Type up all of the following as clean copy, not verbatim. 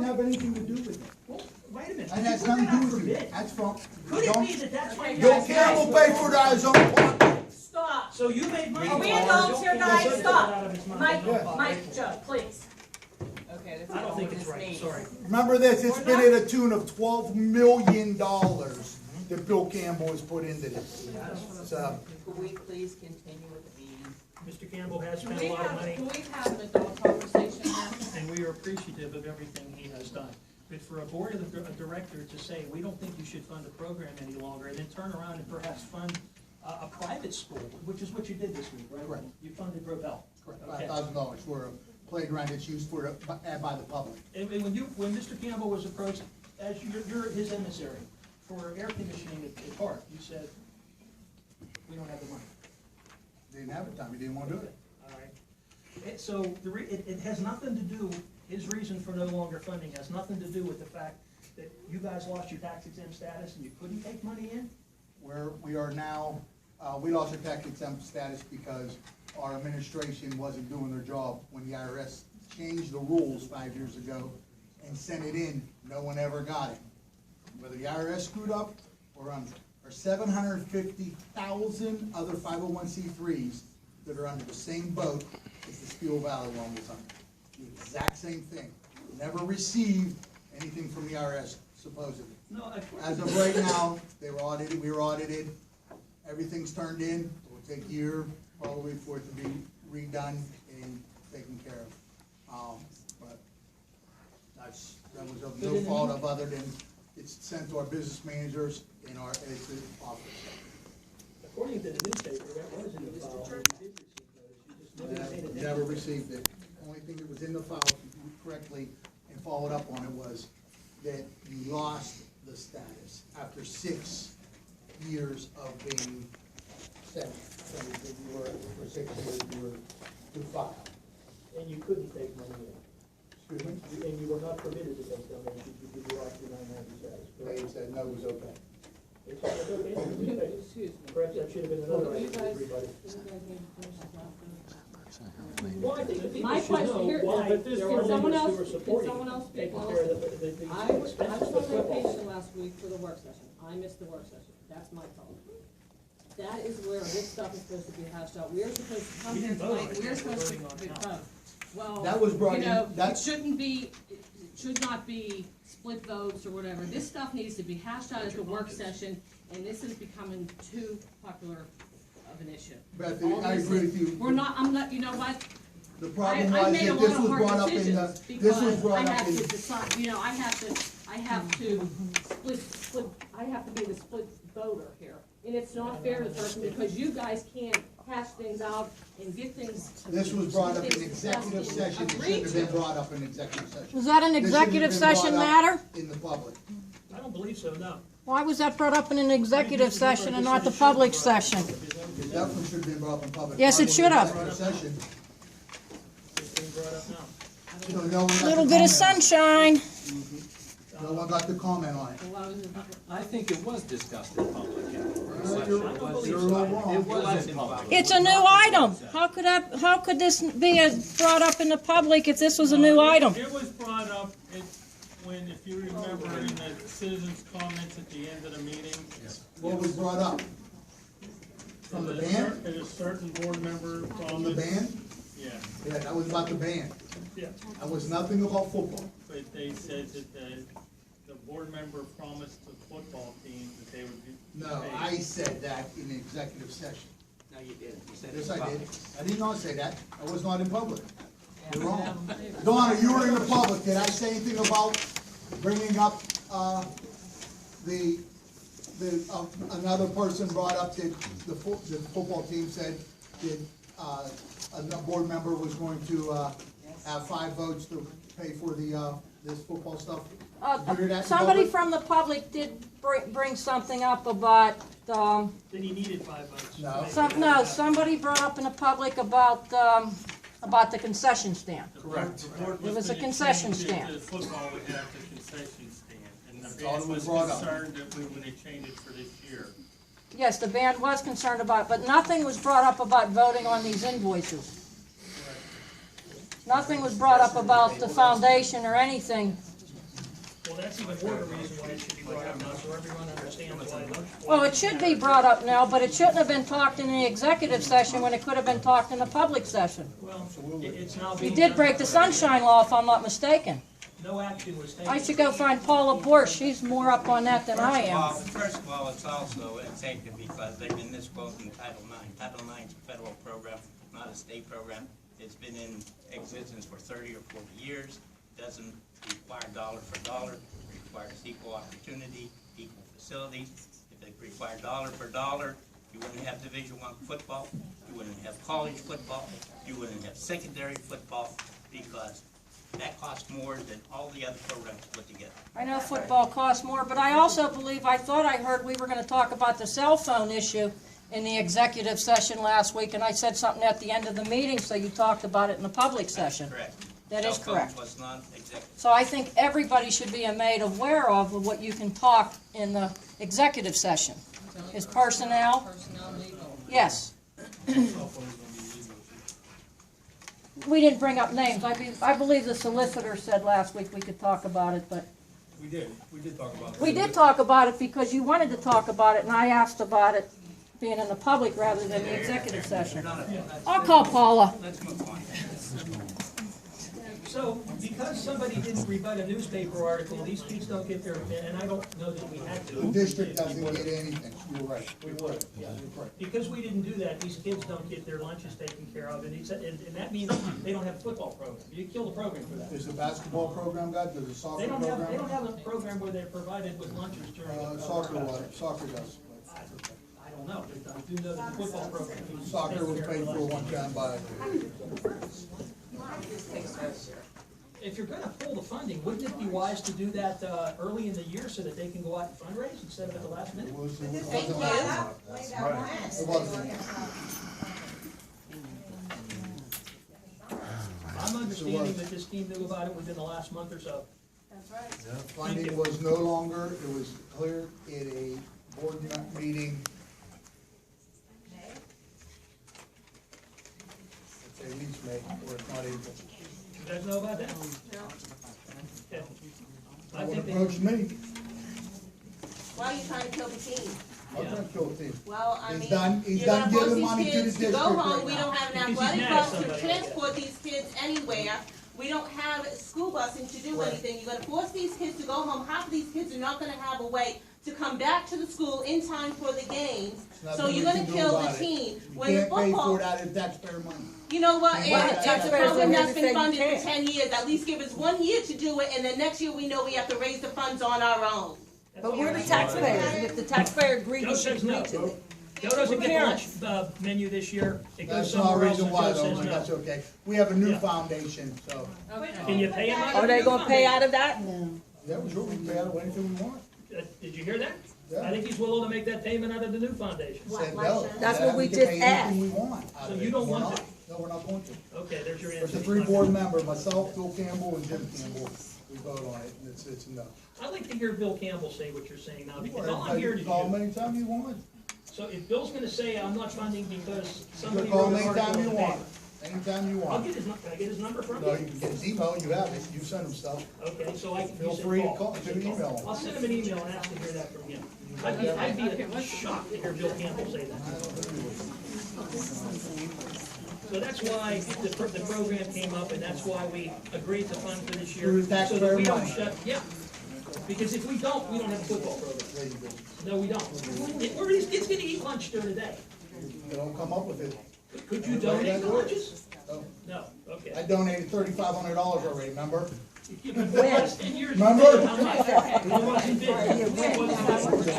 Have anything to do with it. Well, wait a minute. That has nothing to do with it. That's from. Could it be that that's why Bill Campbell paid for that his own pocket. Stop. So you made money. Are we off adults Bill here, Campbell guys? took it Stop. out of his money. Mike, Joe, please. Okay, that's I don't think it's right, sorry. Remember this, it's been at a tune of $12 million that Bill Campbell has put into this. So, Could we please continue with the meeting? Mr. Campbell has Can spent we a lot of have, money, can we have an adult conversation now? and we are appreciative of everything he has done. But for a board of a director to say, we don't think you should fund a program any longer, and then turn around and perhaps fund a private school, which is what you did this week, right? Correct. You funded Robel. correct, Okay. $5,000 for a playground that's used for, by the public. And when Mr. Campbell was approached, as you're his emissary for air conditioning at Park, you said, we don't have the money. They didn't have it, Tommy, didn't want to do it. All right. So it has nothing to do, his reason for no longer funding has nothing to do with the fact that you guys lost your tax exempt status and you couldn't take money in? We are now, we lost our tax exempt status because our administration wasn't doing their job when the IRS changed the rules 5 years ago and sent it in, no one ever got it. Whether the IRS screwed up or under. There's 750,000 other 501c3s that are under the same boat as the Steel Valley one was under. The exact same thing. Never received anything from the IRS, supposedly. No, As of right now, they were audited, we were audited, everything's turned in, it will take a year probably for it to be redone and taken care of. But that was of no fault of other than it's sent to our business managers in our office. according to the newspaper, that was in the file. You did receive notice. You just never paid attention. Never received it. Only thing that was in the file, if you do it correctly and followed up on it, was that you lost the status after 6 years of being sent. So that you were, for 6 years, you were to file. And you couldn't take money in. Excuse me? And you were not permitted to take donations if you lost your 990 status. They said no, it was okay. They said it's okay. Excuse me. Perhaps that should have been another You item for guys, everybody. you guys need to finish this off. Well, I think the people My should question know here- why but there can are someone leaders else- who are can supporting someone else speak taking also? care of the I was expenses on for football. vacation last week for the work session. I missed the work session. That's my fault. That is where this stuff is supposed to be hashed out. We're supposed to come We here didn't vote on tonight, it. we're We're supposed voting on to, it now. well, That was brought you in- know, it that's- shouldn't be, it should not be split votes or whatever. This stuff needs to be hashed out at the work session, and this is becoming too popular of an issue. Beth, All I these agree with things. you. We're not, I'm not, you know what? The problem I was made a that lot this of was hard brought up in decisions the, this was because brought I up have in. to decide, you know, I have to split, I have to be the split voter here. And it's not fair to the person because you guys can't hash things out and get things. This was brought up in executive session, it shouldn't have been Agreed brought up in executive session. Was that an This shouldn't have executive been session brought up matter? In the public. I don't believe so, no. Why was that brought up in an executive session and not the public session? It definitely should have been brought up in public. Yes, it Probably should have. executive session. It's being brought up now. You know, no one got to Little bit of comment on it. sunshine. No one got to comment on it. Well, I was- I think it was discussed in public. You're It all wrong. was in public. It's a new item. How could this be brought up in the public if this was a new item? It was brought up when, if you remember, in the citizens' comments at the end of the meeting. What was brought up? From the band? A certain board member From the band? Yeah, Yeah, that was about the band. Yeah. That was nothing about football. but they said that the board member promised the football team that they would be. No, I said that in the executive session. No, you didn't. You said it Yes, in I did. public. I did not say that. I was not in public. You're wrong. Donna, you were in the public. Did I say anything about bringing up, another person brought up that the football team said that, a board member was going to, have 5 votes to pay for this football stuff? Did you hear that in Somebody public? from the public did bring something up about, Then he needed 5 votes. No. somebody brought up in the public about the concession stand. Correct. It was a concession The stand. football would have the concession stand, and That's the all band that was was brought up. concerned that we wouldn't change it for this year. Yes, the band was concerned about it, but nothing was brought up about voting on these invoices. Nothing was brought up about the foundation or anything Well, that's even more of a reason why it should be brought up now, so everyone understands why. Well, it should be brought up now, but it shouldn't have been talked in the executive session when it could have been talked in the public session. Well, it's now You being. did done. break the sunshine law, if I'm not mistaken. No action was taken. I should go find Paula Borsch, she's more up on that than I am. First of all, it's also ineffective because they've been misquoting Title IX. Title IX is a federal program, not a state program. It's been in existence for 30 or 40 years. Doesn't require dollar for dollar. It requires equal opportunity, equal facilities. If it required dollar for dollar, you wouldn't have Division I football. You wouldn't have college football. You wouldn't have secondary football because that costs more than all the other programs put together. I know football costs more, but I also believe, I thought I heard we were gonna talk about the cell phone issue in the executive session last week, and I said something at the end of the meeting, so you talked about it in the public session. Correct. That is Cell phone correct. was non-executive. So I think everybody should be made aware of what you can talk in the executive session. Is personnel? Personnel, legal. Yes. We didn't bring up names. I believe the solicitor said last week we could talk about it, but We did talk about it. we did talk about it because you wanted to talk about it, and I asked about it being in the public rather than the executive session. I'll call Paula. Let's move on. So, because somebody didn't rebut a newspaper article, these kids don't get their, and I don't know that we had to. The district doesn't get anything, you're right. We would, yeah. Because we didn't do that, these kids don't get their lunches taken care of, and that means they don't have a football program. You kill the program for that. Does the basketball program got, does the soccer They don't program? have a program where they're provided with lunches during the. Soccer does. I don't know, but I do know that the football program. Soccer was paid for one time by. If you're gonna pull the funding, wouldn't it be wise to do that, early in the year so that they can go out and fundraise instead of at the last minute? It wasn't. It wasn't. I'm understanding that this team knew about it within the last month or so. Funding was no longer, it was cleared at a board meeting. Let's say at least May, or if not April. You guys know about that? Okay. I No one think they, approached me. Why are you trying to kill the team? I'm trying to kill the team. Well, I He's mean, done- he's you're done gonna force giving money these to the kids to go district home, right we now. don't have an Because he's athletic mad at bus to somebody like that. transport these kids anywhere. We don't have school busing to do Right. anything, you're gonna force these kids to go home, half of these kids are not gonna have a way to come back to the school in time for the games, There's so nothing you're we gonna can do kill the about it. team. You When the can't pay for football, it out of taxpayer money. you know what, Right. and it's a Taxpayers program don't that's have to been say you funded for can't. 10 years, at least give us 1 year to do it, and then next year we know we have to raise the funds on our own. But we're the taxpayers, and if the taxpayer agreed, Joe we should says no. agree to it. Joe doesn't We're get the lunch, parents. menu this year, it goes That's not a somewhere else, reason and why Joe though, says but no. that's okay. We have a new Yeah. foundation, so, Can you pay him out of Are the they new gonna pay foundation? out of that? yeah, we're sure we can pay out of anything we want. Did you hear that? Yeah. I think he's willing to make that payment out of the new foundation. Said no. That's Yeah, what we can just pay anything asked. we want out So of you it. don't We're want not. to? No, we're not going to. Okay, there's your There's answer. a 3 board member, myself, Bill Campbell, and Jim Campbell. We vote on it, and it's a no. I'd like to hear Bill Campbell say what you're saying now, You because are all I'm hearing entitled is to call him you. anytime you want. So if Bill's gonna say, I'm not funding because You somebody can call wrote him an article anytime in you the want. paper. Anytime you I'll want. get his, can I get his number from No, you? you can get his email, you have it, you send him stuff. Okay, so I can. Feel you said free to call, to email him. I'll send him an email and ask to hear that from him. I'd be shocked to hear Bill Campbell say that. So that's why the program came up, and that's why we agreed to fund for this year. Through So that taxpayer we don't money. shut, yeah. Because if we don't have a football program. There you go. No, we don't. Where are these kids gonna eat lunch during the day? They don't come up with it. Could you donate the lunches? No. No, okay. I donated $3,500 already, remember? Yeah, but the last 10 years, Remember? how much? It wasn't big. It wasn't big.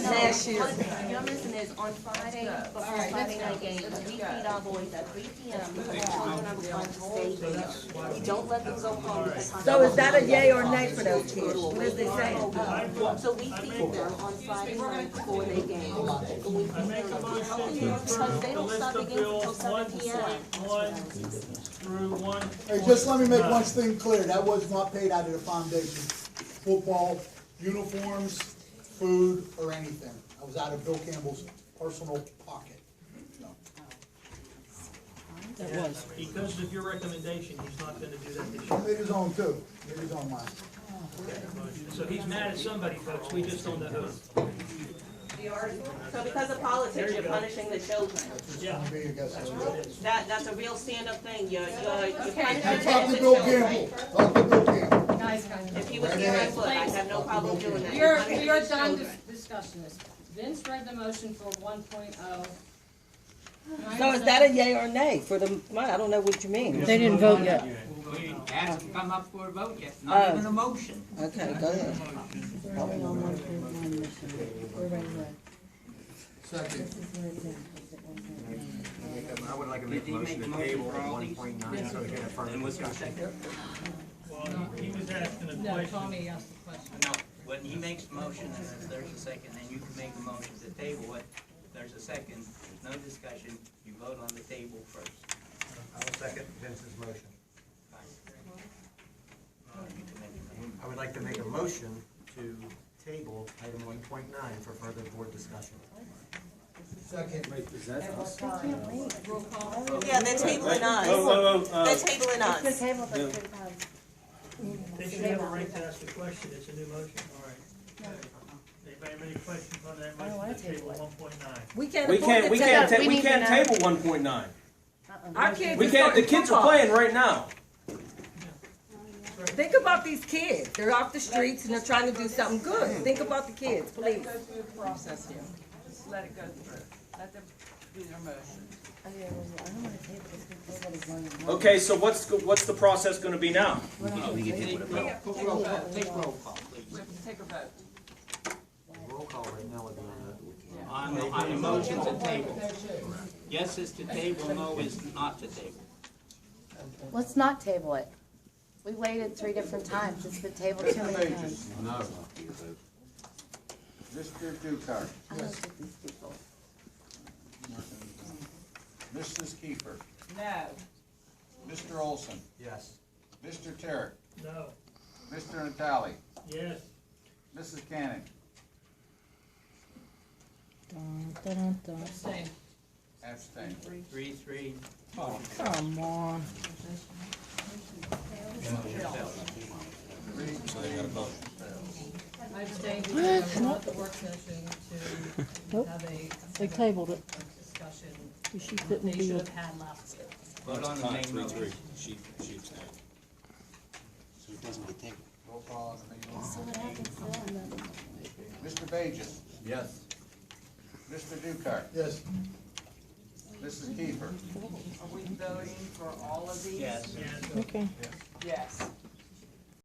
Last year. What you're missing is on Friday, before Friday night game, we feed our boys at 3 p.m. because the children are required to stay there. We don't let them go home because. So is that a yay or nay for those kids? What is they saying? So we feed them on Friday night before they game. And we feed Make a them motion to because they approve the don't list start the of games until bills 7 1 p.m. through 1. Hey, just let me make one thing clear, that was not paid out of the foundation. Football, uniforms, food, or anything. That was out of Bill Campbell's personal pocket. So. That was. Because of your recommendation, he's not gonna do that this year. Made his own too, made his own mind. So he's mad at somebody, folks, we just don't know who. So because of politics, you're punishing the children. Yeah. Be, I guess, That's a real stand-up thing. You're punishing And talk to Bill the children. Campbell, talk to Bill Campbell. Guys, If he was here, I would. I have no problem doing that. we You're are punishing done the children. discussing this. Vince read the motion for 1.0. So is that a yay or nay for the, I don't know what you mean. They didn't vote yet. We hasn't come up for a vote yet, not even a motion. Okay, go ahead. Second. I would like to Did he make a motion for all these? so we can have further And what's your second? Well, he was asking a No, question. Tommy asked the question. No, when he makes a motion and if there's a second, then you can make a motion to table it. If there's a second, there's no discussion, you vote on the table first. I will second Vince's motion. You can make a motion. I would like to make a motion to table item 1.9 for further board discussion. Second. Roll call. Yeah, they're tabling us. They're tabling us. They should have a right to ask a question, it's a new motion. All right. Anybody have any questions on that motion to table 1.9? We can't afford to take. We can't table 1.9. Our kids We are can't, the starting kids are football. playing right now. Think about these kids. They're off the streets and they're trying to do something good. Think about the kids, please. Go through the process here. Just let it go through. Let them do their motion. Okay, so what's the process gonna be now? Take roll call, please. We have to take a vote. Roll call right now would be On the motion to table. Yes is to table, no is not to table. Let's not table it. We waited 3 different times. It's been tabled too many times. No. Mr. Dukart, I don't think these people. Mrs. Kiefer, No. Mr. Olson, Yes. Mr. Terrick, No. Mr. Natale, Yes. Mrs. Cannon, Abstain. abstain. 3-3. Come on. I abstained because I want the work session to Nope. have a. They tabled it. Discussion. She couldn't They be should with. have had last year. Vote on the main motion. Roll call on the main So motion. what happens then? Mr. Bages, Yes. Mr. Dukart, Yes. Mrs. Kiefer, Are we voting for all of these? Yes. Yes. Okay. Yes.